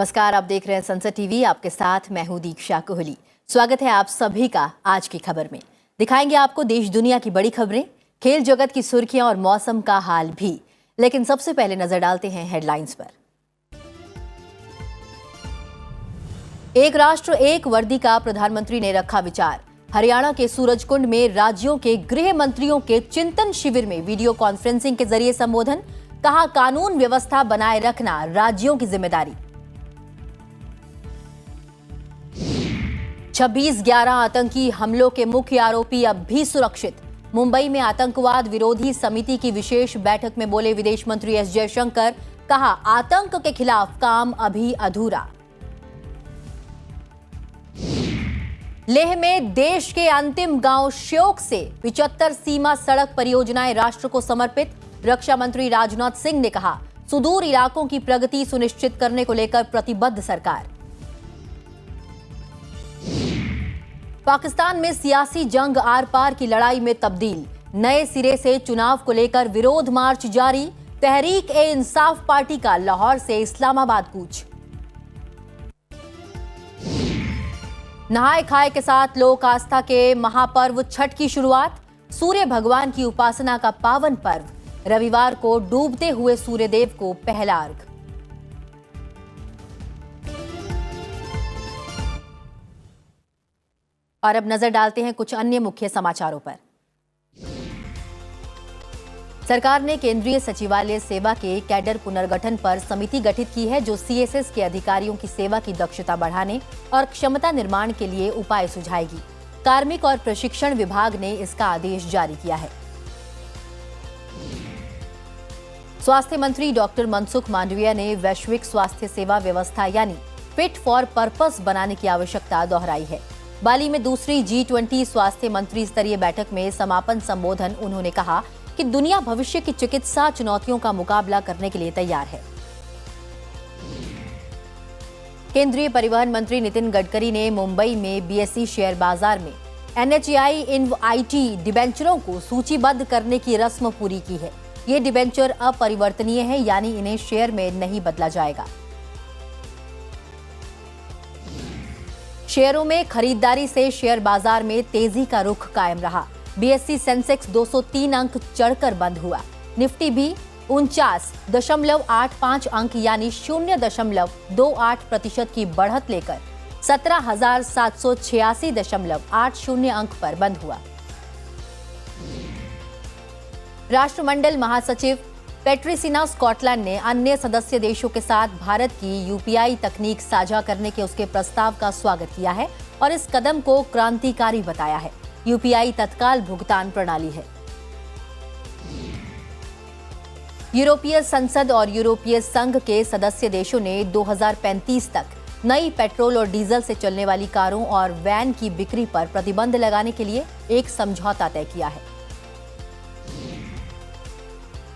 नमस्कार, आप देख रहे हैं संसद टीवी। आपके साथ मैं हूं दीक्षा कोहली। स्वागत है आप सभी का आज की खबर में। दिखाएंगे आपको देश दुनिया की बड़ी खबरें, खेल जगत की सुर्खियां और मौसम का हाल भी। लेकिन सबसे पहले नजर डालते हैं हेडलाइंस पर। एक राष्ट्र एक वर्दी का प्रधानमंत्री ने रखा विचार। हरियाणा के सूरजकुंड में राज्यों के गृह मंत्रियों के चिंतन शिविर में वीडियो कॉन्फ्रेंसिंग के जरिए संबोधन। कहा, कानून व्यवस्था बनाए रखना राज्यों की जिम्मेदारी। 26/11 आतंकी हमलों के मुख्य आरोपी अब भी सुरक्षित। मुंबई में आतंकवाद विरोधी समिति की विशेष बैठक में बोले विदेश मंत्री एस जयशंकर। कहा, आतंक के खिलाफ काम अभी अधूरा। लेह में देश के अंतिम गांव श्योक से 75 सीमा सड़क परियोजनाएं राष्ट्र को समर्पित। रक्षा मंत्री राजनाथ सिंह ने कहा, सुदूर इलाकों की प्रगति सुनिश्चित करने को लेकर प्रतिबद्ध सरकार। पाकिस्तान में सियासी जंग आर पार की लड़ाई में तब्दील। नए सिरे से चुनाव को लेकर विरोध मार्च जारी। तहरीक ए इंसाफ पार्टी का लाहौर से इस्लामाबाद कूच। नहाय खाए के साथ लोक आस्था के महापर्व छठ की शुरुआत। सूर्य भगवान की उपासना का पावन पर्व। रविवार को डूबते हुए सूर्यदेव को पहला अर्घ। और अब नजर डालते हैं कुछ अन्य मुख्य समाचारों पर। सरकार ने केंद्रीय सचिवालय सेवा के कैडर पुनर्गठन पर समिति गठित की है, जो सीएसएस के अधिकारियों की सेवा की दक्षता बढ़ाने और क्षमता निर्माण के लिए उपाय सुझाएगी। कार्मिक और प्रशिक्षण विभाग ने इसका आदेश जारी किया है। स्वास्थ्य मंत्री डॉक्टर मनसुख मांडविया ने वैश्विक स्वास्थ्य सेवा व्यवस्था यानी फिट फॉर पर्पस बनाने की आवश्यकता दोहराई है। बाली में दूसरी G20 स्वास्थ्य मंत्री स्तरीय बैठक में समापन संबोधन उन्होंने कहा कि दुनिया भविष्य की चिकित्सा चुनौतियों का मुकाबला करने के लिए तैयार है। केंद्रीय परिवहन मंत्री नितिन गडकरी ने मुंबई में बीएसई शेयर बाजार में NHAI इनआईटी डिबेंचरों को सूचीबद्ध करने की रस्म पूरी की है। ये डिबेंचर अपरिवर्तनीय है, यानी इन्हें शेयर में नहीं बदला जाएगा। शेयरों में खरीदारी से शेयर बाजार में तेजी का रुख कायम रहा। बीएसई सेंसेक्स 203 अंक चढ़कर बंद हुआ। निफ्टी भी 49.85 अंक यानी 0.28% की बढ़त लेकर 17,786.80 अंक पर बंद हुआ। राष्ट्रमंडल महासचिव पेट्रिसिना स्कॉटलैंड ने अन्य सदस्य देशों के साथ भारत की यूपीआई तकनीक साझा करने के उसके प्रस्ताव का स्वागत किया है और इस कदम को क्रांतिकारी बताया है। यूपीआई तत्काल भुगतान प्रणाली है। यूरोपीय संसद और यूरोपीय संघ के सदस्य देशों ने 2035 तक नई पेट्रोल और डीजल से चलने वाली कारों और वैन की बिक्री पर प्रतिबंध लगाने के लिए एक समझौता तय किया है।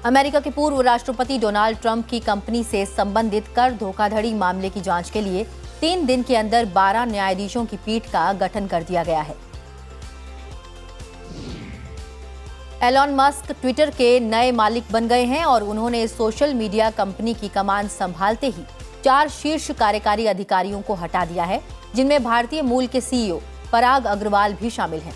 अमेरिका के पूर्व राष्ट्रपति डोनाल्ड ट्रंप की कंपनी से संबंधित कर धोखाधड़ी मामले की जांच के लिए 3 दिन के अंदर 12 न्यायाधीशों की पीठ का गठन कर दिया गया है। एलॉन मस्क ट्विटर के नए मालिक बन गए हैं और उन्होंने सोशल मीडिया कंपनी की कमान संभालते ही 4 शीर्ष कार्यकारी अधिकारियों को हटा दिया है, जिनमें भारतीय मूल के सीईओ पराग अग्रवाल भी शामिल हैं।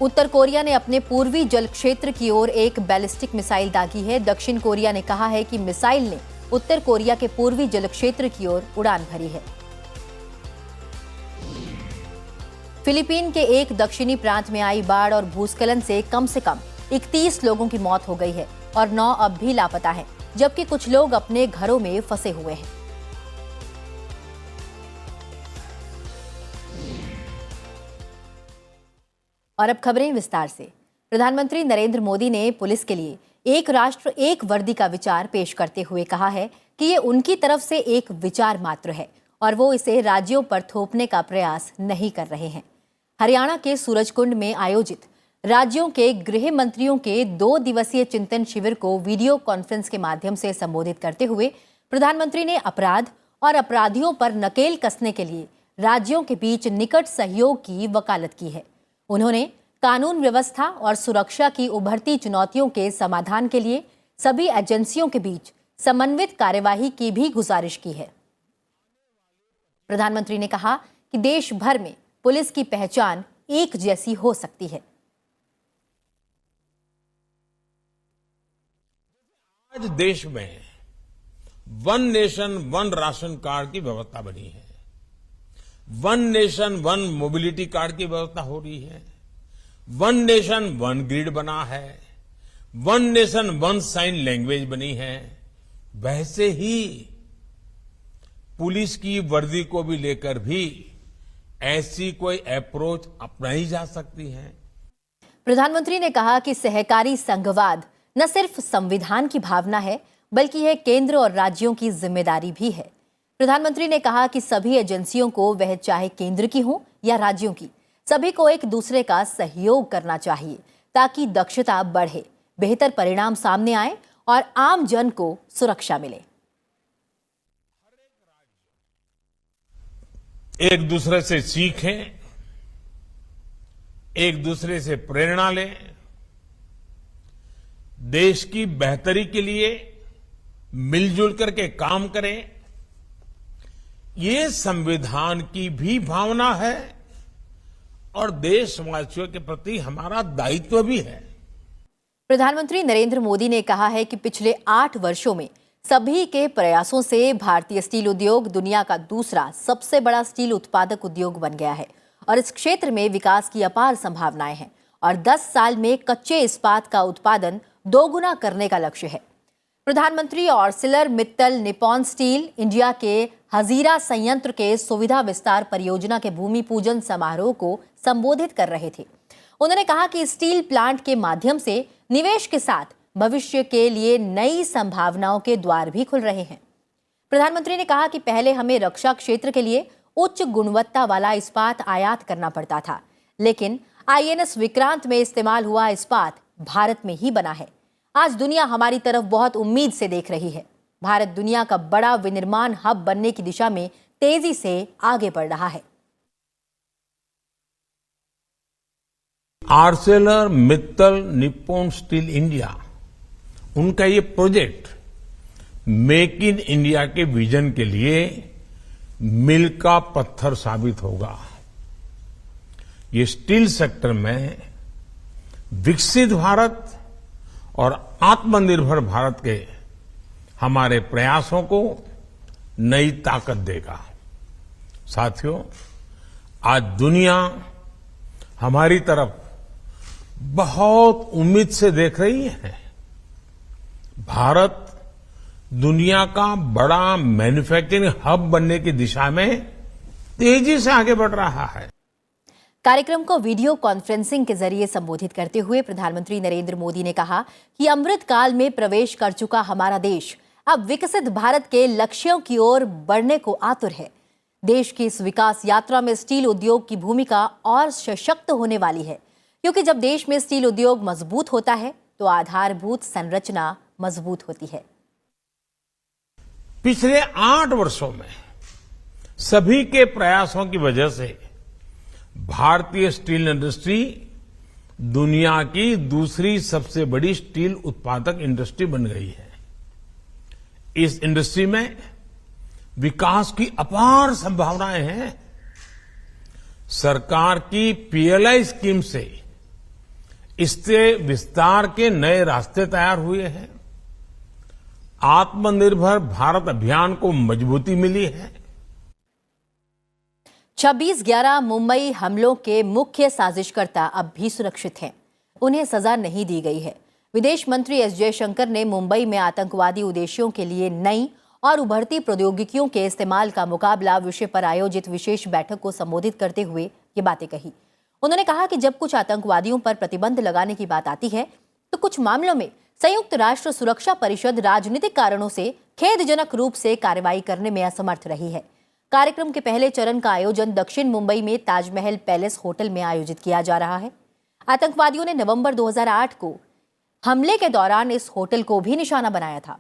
उत्तर कोरिया ने अपने पूर्वी जल क्षेत्र की ओर एक बैलिस्टिक मिसाइल दागी है। दक्षिण कोरिया ने कहा है कि मिसाइल ने उत्तर कोरिया के पूर्वी जल क्षेत्र की ओर उड़ान भरी है। फिलीपीन के एक दक्षिणी प्रांत में आई बाढ़ और भूस्खलन से कम 31 लोगों की मौत हो गई है और 9 अब भी लापता हैं, जबकि कुछ लोग अपने घरों में फंसे हुए हैं। और अब खबरें विस्तार से। प्रधानमंत्री नरेंद्र मोदी ने पुलिस के लिए एक राष्ट्र एक वर्दी का विचार पेश करते हुए कहा है कि ये उनकी तरफ से एक विचार मात्र है और वो इसे राज्यों पर थोपने का प्रयास नहीं कर रहे हैं। हरियाणा के सूरजकुंड में आयोजित राज्यों के गृह मंत्रियों के 2 दिवसीय चिंतन शिविर को वीडियो कॉन्फ्रेंस के माध्यम से संबोधित करते हुए प्रधानमंत्री ने अपराध और अपराधियों पर नकेल कसने के लिए राज्यों के बीच निकट सहयोग की वकालत की है। उन्होंने कानून व्यवस्था और सुरक्षा की उभरती चुनौतियों के समाधान के लिए सभी एजेंसियों के बीच समन्वित कार्यवाही की भी गुजारिश की है। प्रधानमंत्री ने कहा कि देश भर में पुलिस की पहचान एक जैसी हो सकती है। आज देश में one nation one ration card की व्यवस्था बनी है, one nation one mobility card की व्यवस्था हो रही है, वन नेशन वन ग्रिड बना है, one nation one sine language बनी है। वैसे ही पुलिस की वर्दी को भी लेकर भी ऐसी कोई अप्रोच अपनाई जा सकती है। प्रधानमंत्री ने कहा कि सहकारी संघवाद न सिर्फ संविधान की भावना है, बल्कि यह केंद्र और राज्यों की जिम्मेदारी भी है। प्रधानमंत्री ने कहा कि सभी एजेंसियों को, वह चाहे केंद्र की हो या राज्यों की, सभी को एक दूसरे का सहयोग करना चाहिए ताकि दक्षता बढ़े, बेहतर परिणाम सामने आए और आम जन को सुरक्षा मिले। एक दूसरे से सीखें, एक दूसरे से प्रेरणा लें, देश की बेहतरी के लिए मिलजुल करके काम करें। ये संविधान की भी भावना है और देशवासियों के प्रति हमारा दायित्व भी है। प्रधानमंत्री नरेंद्र मोदी ने कहा है कि पिछले 8 वर्षों में सभी के प्रयासों से भारतीय स्टील उद्योग दुनिया का दूसरा सबसे बड़ा स्टील उत्पादक उद्योग बन गया है और इस क्षेत्र में विकास की अपार संभावनाएं हैं और 10 साल में कच्चे इस्पात का उत्पादन 2 गुना करने का लक्ष्य है। प्रधानमंत्री ऑर्सिलर मित्तल निप्पॉन स्टील इंडिया के हजीरा संयंत्र के सुविधा विस्तार परियोजना के भूमि पूजन समारोह को संबोधित कर रहे थे। उन्होंने कहा कि स्टील प्लांट के माध्यम से निवेश के साथ भविष्य के लिए नई संभावनाओं के द्वार भी खुल रहे हैं। प्रधानमंत्री ने कहा कि पहले हमें रक्षा क्षेत्र के लिए उच्च गुणवत्ता वाला इस्पात आयात करना पड़ता था, लेकिन आईएनएस विक्रांत में इस्तेमाल हुआ इस्पात भारत में ही बना है। आज दुनिया हमारी तरफ बहुत उम्मीद से देख रही है। भारत दुनिया का बड़ा विनिर्माण हब बनने की दिशा में तेजी से आगे बढ़ रहा है। Arcelor Mittal Nippon steel India, उनका ये प्रोजेक्ट मेक इन इंडिया के विजन के लिए मील का पत्थर साबित होगा। ये स्टील सेक्टर में विकसित भारत और आत्मनिर्भर भारत के हमारे प्रयासों को नई ताकत देगा। साथियों, आज दुनिया हमारी तरफ बहुत उम्मीद से देख रही है। भारत दुनिया का बड़ा मैन्युफैक्चरिंग हब बनने की दिशा में तेजी से आगे बढ़ रहा है। कार्यक्रम को वीडियो कॉन्फ्रेंसिंग के जरिए संबोधित करते हुए प्रधानमंत्री नरेंद्र मोदी ने कहा कि अमृत काल में प्रवेश कर चुका हमारा देश अब विकसित भारत के लक्ष्यों की ओर बढ़ने को आतुर है। देश की इस विकास यात्रा में स्टील उद्योग की भूमिका और सशक्त होने वाली है, क्योंकि जब देश में स्टील उद्योग मजबूत होता है तो आधारभूत संरचना मजबूत होती है। पिछले 8 वर्षों में सभी के प्रयासों की वजह से भारतीय स्टील इंडस्ट्री दुनिया की दूसरी सबसे बड़ी स्टील उत्पादक इंडस्ट्री बन गई है। इस इंडस्ट्री में विकास की अपार संभावनाएं हैं। सरकार की पीएलआई स्कीम से इससे विस्तार के नए रास्ते तैयार हुए हैं। आत्मनिर्भर भारत अभियान को मजबूती मिली है। 26/11 मुंबई हमलों के मुख्य साजिशकर्ता अब भी सुरक्षित हैं। उन्हें सजा नहीं दी गई है। विदेश मंत्री एस जयशंकर ने मुंबई में आतंकवादी उद्देश्यों के लिए नई और उभरती प्रौद्योगिकियों के इस्तेमाल का मुकाबला विषय पर आयोजित विशेष बैठक को संबोधित करते हुए ये बातें कही। उन्होंने कहा कि जब कुछ आतंकवादियों पर प्रतिबंध लगाने की बात आती है तो कुछ मामलों में संयुक्त राष्ट्र सुरक्षा परिषद राजनीतिक कारणों से खेदजनक रूप से कार्रवाई करने में असमर्थ रही है। कार्यक्रम के पहले चरण का आयोजन दक्षिण मुंबई में ताजमहल पैलेस होटल में आयोजित किया जा रहा है। आतंकवादियों ने नवंबर 2008 को हमले के दौरान इस होटल को भी निशाना बनाया था।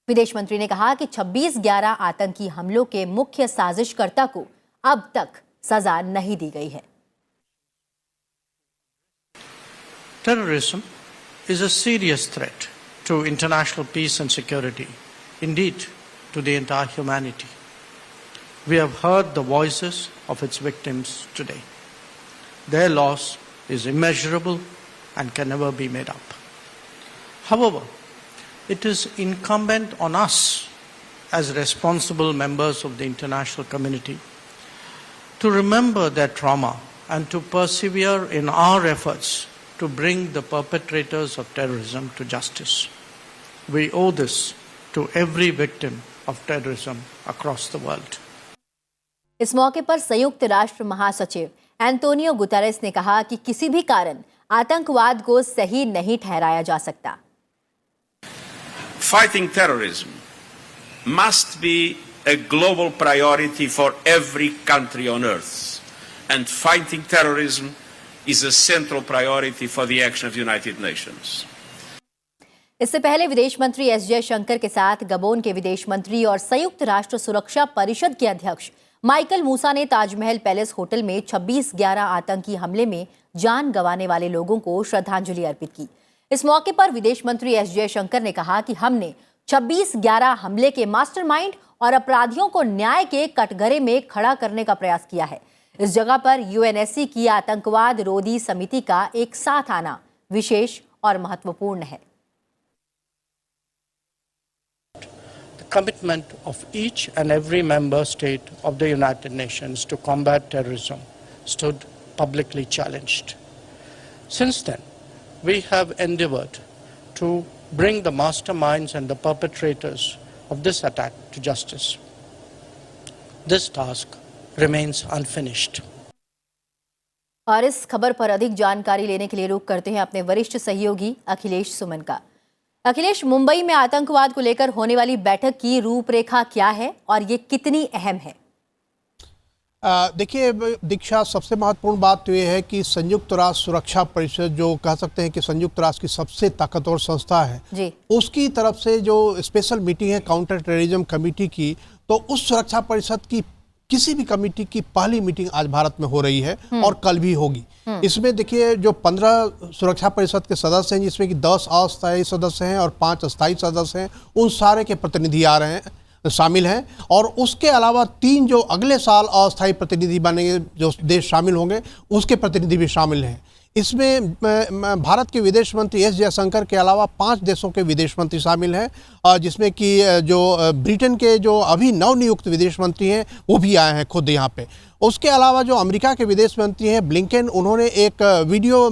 विदेश मंत्री ने कहा कि 26/11 आतंकी हमलों के मुख्य साजिशकर्ता को अब तक सजा नहीं दी गई है। Terrorism is a serious threat to international peace and security, indeed to the entire humanity. We have heard the voices of its victims today. Their loss is immeasurable and can never be made up. However, it is incumbent on us as responsible members of the international community to remember their trauma and to persevere in our efforts to bring the perpetrators of terrorism to justice. We owe this to every victim of terrorism across the world. इस मौके पर संयुक्त राष्ट्र महासचिव Antonio Guterres ने कहा कि किसी भी कारण आतंकवाद को सही नहीं ठहराया जा सकता. Fighting terrorism must be a global priority for every country on earth, and fighting terrorism is a central priority for the action of the United Nations. इससे पहले विदेश मंत्री एस जयशंकर के साथ गबोन के विदेश मंत्री और संयुक्त राष्ट्र सुरक्षा परिषद के अध्यक्ष माइकल मूसा ने ताजमहल पैलेस होटल में 26/11 आतंकी हमले में जान गंवाने वाले लोगों को श्रद्धांजलि अर्पित की. इस मौके पर विदेश मंत्री एस जयशंकर ने कहा कि हमने 26/11 हमले के मास्टरमाइंड और अपराधियों को न्याय के कटघरे में खड़ा करने का प्रयास किया है. इस जगह पर यूएनएससी की आतंकवाद रोधी समिति का एक साथ आना विशेष और महत्वपूर्ण है. Commitment of each and every member state of the United Nations to combat terrorism stood publicly challenged. Since then, we have endeavored to bring the masterminds and the perpetrators of this attack to justice. This task remains unfinished. और इस खबर पर अधिक जानकारी लेने के लिए रुख करते हैं अपने वरिष्ठ सहयोगी अखिलेश सुमन का. अखिलेश, मुंबई में आतंकवाद को लेकर होने वाली बैठक की रूपरेखा क्या है और ये कितनी अहम है? देखिए दीक्षा, सबसे महत्वपूर्ण बात तो ये है कि संयुक्त राष्ट्र सुरक्षा परिषद, जो कह सकते हैं कि संयुक्त राष्ट्र की सबसे ताकतवर संस्था है जी, उसकी तरफ से जो स्पेशल मीटिंग है काउंटर टेररिज्म कमेटी की, तो उस सुरक्षा परिषद की किसी भी कमेटी की पहली मीटिंग आज भारत में हो रही है और कल भी होगी. इसमें देखिए जो 15 सुरक्षा परिषद के सदस्य हैं, जिसमें कि 10 अस्थायी सदस्य हैं और 5 अस्थायी सदस्य हैं, उन सारे के प्रतिनिधि आ रहे हैं, शामिल हैं. और उसके अलावा 3 जो अगले साल अस्थायी प्रतिनिधि बनेंगे, जो देश शामिल होंगे, उसके प्रतिनिधि भी शामिल हैं. इसमें भारत के विदेश मंत्री एस जयशंकर के अलावा 5 देशों के विदेश मंत्री शामिल हैं, जिसमें कि जो ब्रिटेन के जो अभी नवनियुक्त विदेश मंत्री हैं वो भी आए हैं खुद यहाँ पे. उसके अलावा जो अमेरिका के विदेश मंत्री हैं ब्लिंकन, उन्होंने एक वीडियो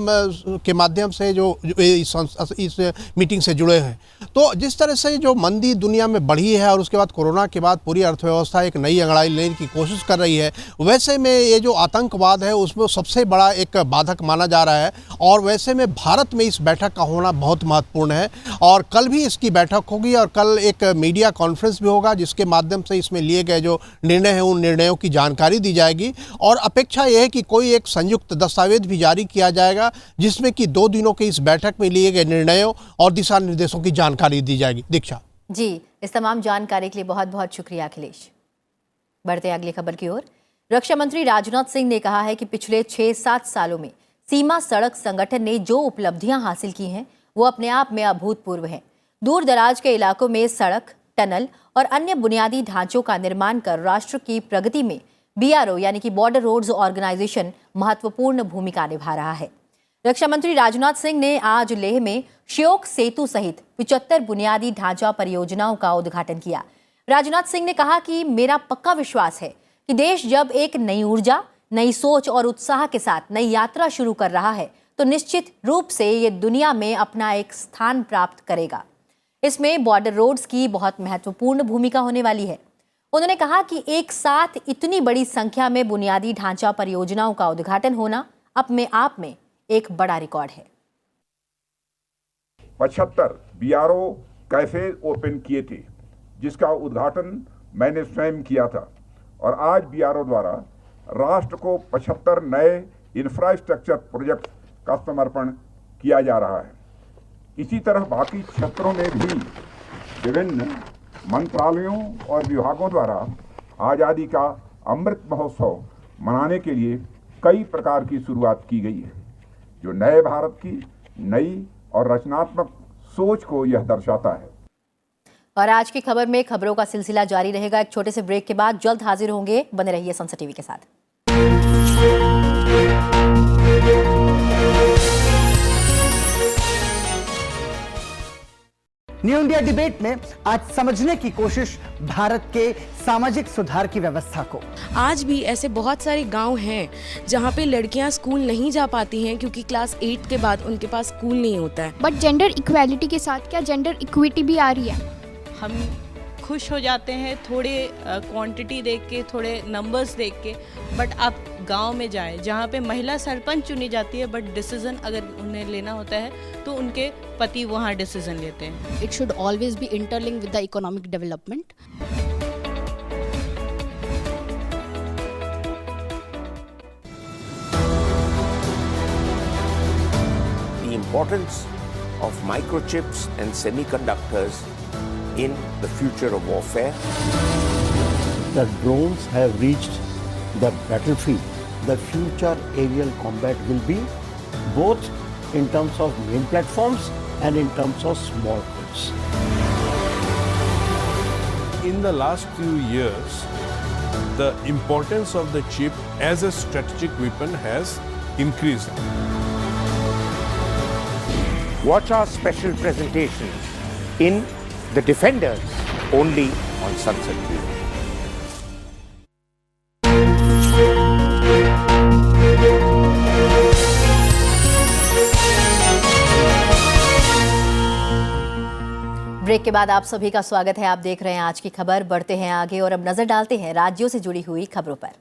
के माध्यम से जो इस मीटिंग से जुड़े हैं. तो जिस तरह से जो मंदी दुनिया में बढ़ी है और उसके बाद कोरोना के बाद पूरी अर्थव्यवस्था एक नई अंगड़ाई लेने की कोशिश कर रही है, वैसे में ये जो आतंकवाद है उसमें सबसे बड़ा एक बाधक माना जा रहा है. और वैसे में भारत में इस बैठक का होना बहुत महत्वपूर्ण है. और कल भी इसकी बैठक होगी और कल एक मीडिया कॉन्फ्रेंस भी होगा, जिसके माध्यम से इसमें लिए गए जो निर्णय हैं उन निर्णयों की जानकारी दी जाएगी. और अपेक्षा यह है कि कोई एक संयुक्त दस्तावेज भी जारी किया जाएगा, जिसमें कि 2 दिनों के इस बैठक में लिए गए निर्णयों और दिशा निर्देशों की जानकारी दी जाएगी. दीक्षा जी, इस तमाम जानकारी के लिए बहुत बहुत शुक्रिया अखिलेश. बढ़ते हैं अगली खबर की ओर. रक्षा मंत्री राजनाथ सिंह ने कहा है कि पिछले 6-7 सालों में सीमा सड़क संगठन ने जो उपलब्धियां हासिल की हैं वो अपने आप में अभूतपूर्व हैं. दूर दराज के इलाकों में सड़क, टनल और अन्य बुनियादी ढांचों का निर्माण कर राष्ट्र की प्रगति में बीआरओ यानी कि बॉर्डर रोड्स ऑर्गेनाइजेशन महत्वपूर्ण भूमिका निभा रहा है. रक्षा मंत्री राजनाथ सिंह ने आज लेह में श्योक सेतु सहित 75 बुनियादी ढांचा परियोजनाओं का उद्घाटन किया. राजनाथ सिंह ने कहा कि मेरा पक्का विश्वास है कि देश जब एक नई ऊर्जा, नई सोच और उत्साह के साथ नई यात्रा शुरू कर रहा है तो निश्चित रूप से ये दुनिया में अपना एक स्थान प्राप्त करेगा. इसमें बॉर्डर रोड्स की बहुत महत्वपूर्ण भूमिका होने वाली है. उन्होंने कहा कि एक साथ इतनी बड़ी संख्या में बुनियादी ढांचा परियोजनाओं का उद्घाटन होना अपने आप में एक बड़ा रिकॉर्ड है. 75 बीआरओ कैफे ओपन किए थे, जिसका उद्घाटन मैंने स्वयं किया था. और आज बीआरओ द्वारा राष्ट्र को 75 नए इंफ्रास्ट्रक्चर प्रोजेक्ट का समर्पण किया जा रहा है. इसी तरह बाकी क्षेत्रों में भी विभिन्न मंत्रालयों और विभागों द्वारा आज़ादी का अमृत महोत्सव मनाने के लिए कई प्रकार की शुरुआत की गई है, जो नए भारत की नई और रचनात्मक सोच को यह दर्शाता है। और आज की खबर में खबरों का सिलसिला जारी रहेगा। एक छोटे से ब्रेक के बाद जल्द हाजिर होंगे, बने रहिए संसद टीवी के साथ। न्यू इंडिया डिबेट में आज समझने की कोशिश भारत के सामाजिक सुधार की व्यवस्था को। आज भी ऐसे बहुत सारे गांव हैं जहां पे लड़कियां स्कूल नहीं जा पाती हैं क्योंकि क्लास 8 के बाद उनके पास स्कूल नहीं होता है। बट जेंडर इक्वालिटी के साथ क्या जेंडर इक्विटी भी आ रही है? हम खुश हो जाते हैं थोड़े क्वांटिटी देख के, थोड़े नंबर्स देख के, बट आप गांव में जाएं जहां पे महिला सरपंच चुनी जाती है, बट डिसीजन अगर उन्हें लेना होता है तो उनके पति वहां डिसीजन लेते हैं। It should always be interlinked with the economic development. The importance of microchips and semiconductors in the future of warfare. The drones have reached the battlefield. The future aerial combat will be both in terms of main platforms and in terms of small boats. In the last few years, the importance of the chip as a strategic weapon has increased. Watch our special presentations in The Defenders only on Sunset TV. Break के बाद आप सभी का स्वागत है। आप देख रहे हैं आज की खबर। बढ़ते हैं आगे और अब नजर डालते हैं राज्यों से जुड़ी हुई खबरों पर।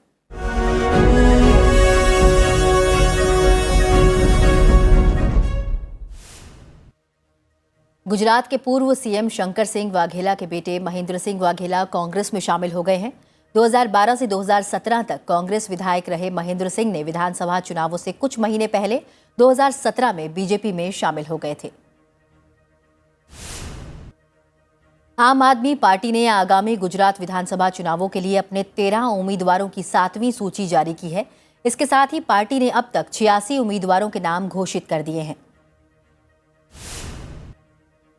गुजरात के पूर्व सीएम शंकर सिंह वाघेला के बेटे महेंद्र सिंह वाघेला कांग्रेस में शामिल हो गए हैं। 2012 से 2017 तक कांग्रेस विधायक रहे महेंद्र सिंह ने विधानसभा चुनावों से कुछ महीने पहले 2017 में बीजेपी में शामिल हो गए थे। आम आदमी पार्टी ने आगामी गुजरात विधानसभा चुनावों के लिए अपने 13 उम्मीदवारों की 7वीं सूची जारी की है। इसके साथ ही पार्टी ने अब तक 86 उम्मीदवारों के नाम घोषित कर दिए हैं।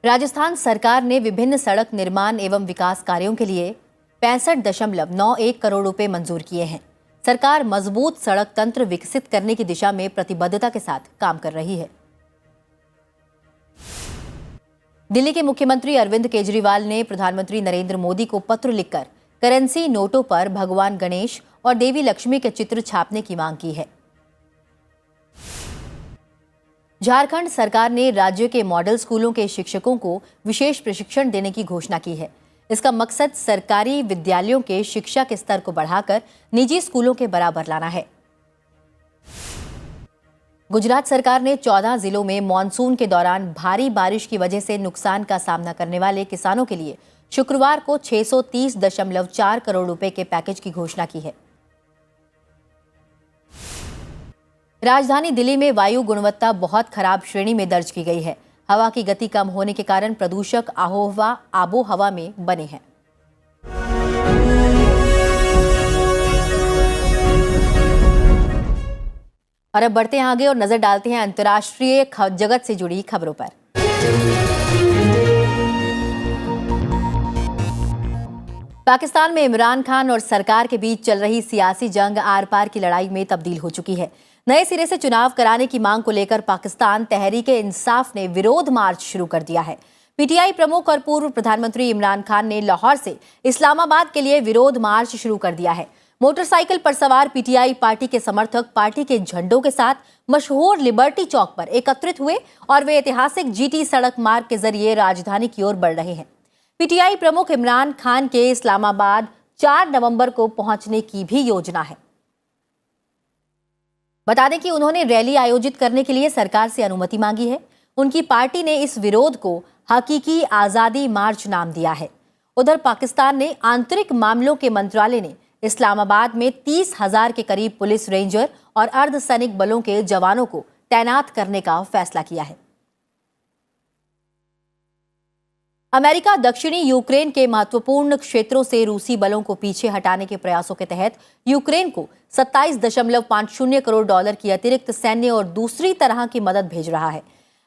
राजस्थान सरकार ने विभिन्न सड़क निर्माण एवं विकास कार्यों के लिए 65.91 करोड़ रुपए मंजूर किए हैं। सरकार मजबूत सड़क तंत्र विकसित करने की दिशा में प्रतिबद्धता के साथ काम कर रही है। दिल्ली के मुख्यमंत्री अरविंद केजरीवाल ने प्रधानमंत्री नरेंद्र मोदी को पत्र लिखकर करेंसी नोटों पर भगवान गणेश और देवी लक्ष्मी के चित्र छापने की मांग की है। झारखंड सरकार ने राज्य के मॉडल स्कूलों के शिक्षकों को विशेष प्रशिक्षण देने की घोषणा की है। इसका मकसद सरकारी विद्यालयों के शिक्षा के स्तर को बढ़ाकर निजी स्कूलों के बराबर लाना है। गुजरात सरकार ने 14 जिलों में मॉनसून के दौरान भारी बारिश की वजह से नुकसान का सामना करने वाले किसानों के लिए शुक्रवार को 630.4 करोड़ रुपए के पैकेज की घोषणा की है। राजधानी दिल्ली में वायु गुणवत्ता बहुत खराब श्रेणी में दर्ज की गई है। हवा की गति कम होने के कारण प्रदूषक आबो हवा में बने हैं। और अब बढ़ते हैं आगे और नजर डालते हैं अंतर्राष्ट्रीय जगत से जुड़ी खबरों पर। पाकिस्तान में इमरान खान और सरकार के बीच चल रही सियासी जंग आर पार की लड़ाई में तब्दील हो चुकी है। नए सिरे से चुनाव कराने की मांग को लेकर पाकिस्तान तहरीक-ए-इंसाफ ने विरोध मार्च शुरू कर दिया है। पीटीआई प्रमुख और पूर्व प्रधानमंत्री इमरान खान ने लाहौर से इस्लामाबाद के लिए विरोध मार्च शुरू कर दिया है। मोटरसाइकिल पर सवार पीटीआई पार्टी के समर्थक पार्टी के झंडों के साथ मशहूर लिबर्टी चौक पर एकत्रित हुए और वे ऐतिहासिक जीटी सड़क मार्ग के जरिए राजधानी की ओर बढ़ रहे हैं। पीटीआई प्रमुख इमरान खान के इस्लामाबाद 4 नवंबर को पहुंचने की भी योजना है। बता दें कि उन्होंने रैली आयोजित करने के लिए सरकार से अनुमति मांगी है। उनकी पार्टी ने इस विरोध को हकीकी आजादी मार्च नाम दिया है। उधर पाकिस्तान ने आंतरिक मामलों के मंत्रालय ने इस्लामाबाद में 30,000 के करीब पुलिस रेंजर और अर्धसैनिक बलों के जवानों को तैनात करने का फैसला किया है। अमेरिका दक्षिणी यूक्रेन के महत्वपूर्ण क्षेत्रों से रूसी बलों को पीछे हटाने के प्रयासों के तहत यूक्रेन को 27.50 करोड़ डॉलर की अतिरिक्त सैन्य और दूसरी तरह की मदद भेज रहा है।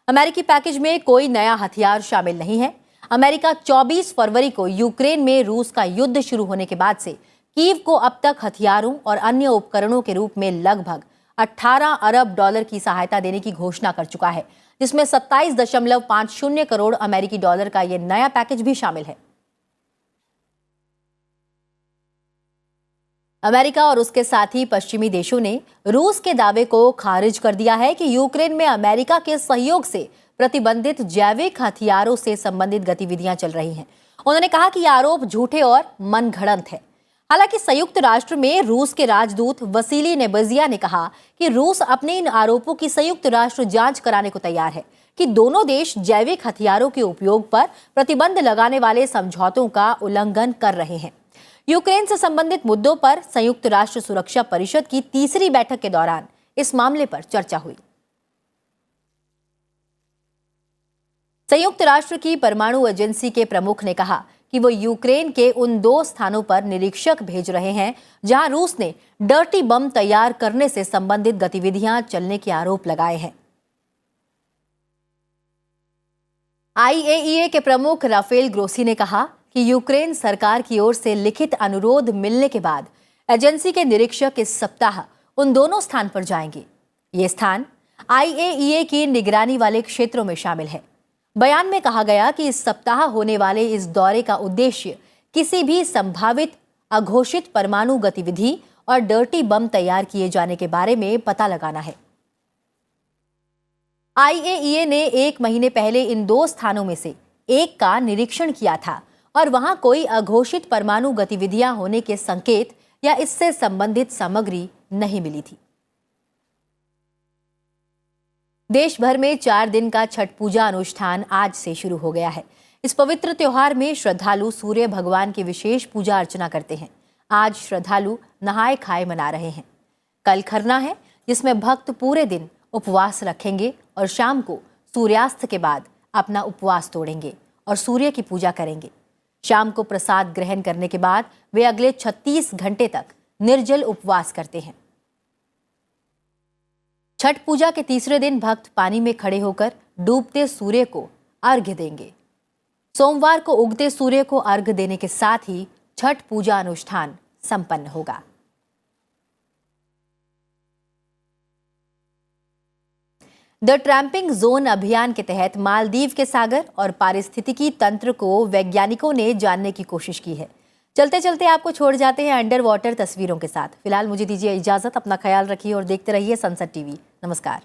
अमेरिकी पैकेज में कोई नया हथियार शामिल नहीं है। अमेरिका 24 फरवरी को यूक्रेन में रूस का युद्ध शुरू होने के बाद से कीव को अब तक हथियारों और अन्य उपकरणों के रूप में लगभग 18 अरब डॉलर की सहायता देने की घोषणा कर चुका है, जिसमें 27.50 करोड़ अमेरिकी डॉलर का यह नया पैकेज भी शामिल है। अमेरिका और उसके साथी पश्चिमी देशों ने रूस के दावे को खारिज कर दिया है कि यूक्रेन में अमेरिका के सहयोग से प्रतिबंधित जैविक हथियारों से संबंधित गतिविधियां चल रही हैं। उन्होंने कहा कि ये आरोप झूठे और मनगढ़ंत है। हालांकि संयुक्त राष्ट्र में रूस के राजदूत वसीली नेबेजिया ने कहा कि रूस अपने इन आरोपों की संयुक्त राष्ट्र जांच कराने को तैयार है कि दोनों देश जैविक हथियारों के उपयोग पर प्रतिबंध लगाने वाले समझौतों का उल्लंघन कर रहे हैं। यूक्रेन से संबंधित मुद्दों पर संयुक्त राष्ट्र सुरक्षा परिषद की तीसरी बैठक के दौरान इस मामले पर चर्चा हुई। संयुक्त राष्ट्र की परमाणु एजेंसी के प्रमुख ने कहा कि वो यूक्रेन के उन 2 स्थानों पर निरीक्षक भेज रहे हैं जहां रूस ने डर्टी बम तैयार करने से संबंधित गतिविधियां चलने के आरोप लगाए हैं। IAEA के प्रमुख राफेल ग्रोसी ने कहा कि यूक्रेन सरकार की ओर से लिखित अनुरोध मिलने के बाद एजेंसी के निरीक्षक इस सप्ताह उन दोनों स्थान पर जाएंगे। ये स्थान IAEA की निगरानी वाले क्षेत्रों में शामिल है। बयान में कहा गया कि इस सप्ताह होने वाले इस दौरे का उद्देश्य किसी भी संभावित अघोषित परमाणु गतिविधि और डर्टी बम तैयार किए जाने के बारे में पता लगाना है। IAEA ने 1 महीने पहले इन 2 स्थानों में से एक का निरीक्षण किया था और वहां कोई अघोषित परमाणु गतिविधियां होने के संकेत या इससे संबंधित सामग्री नहीं मिली थी। देश भर में 4 दिन का छठ पूजा अनुष्ठान आज से शुरू हो गया है। इस पवित्र त्योहार में श्रद्धालु सूर्य भगवान की विशेष पूजा अर्चना करते हैं। आज श्रद्धालु नहाए खाए मना रहे हैं। कल खरना है, जिसमें भक्त पूरे दिन उपवास रखेंगे और शाम को सूर्यास्त के बाद अपना उपवास तोड़ेंगे और सूर्य की पूजा करेंगे। शाम को प्रसाद ग्रहण करने के बाद वे अगले 36 घंटे तक निर्जल उपवास करते हैं। छठ पूजा के तीसरे दिन भक्त पानी में खड़े होकर डूबते सूर्य को अर्घ्य देंगे। सोमवार को उगते सूर्य को अर्घ्य देने के साथ ही छठ पूजा अनुष्ठान संपन्न होगा। द ट्रैम्पिंग जोन अभियान के तहत मालदीव के सागर और पारिस्थितिकी तंत्र को वैज्ञानिकों ने जानने की कोशिश की है। चलते चलते आपको छोड़ जाते हैं अंडर वाटर तस्वीरों के साथ। फिलहाल मुझे दीजिए इजाजत। अपना ख्याल रखिए और देखते रहिए सनसद टीवी। नमस्कार।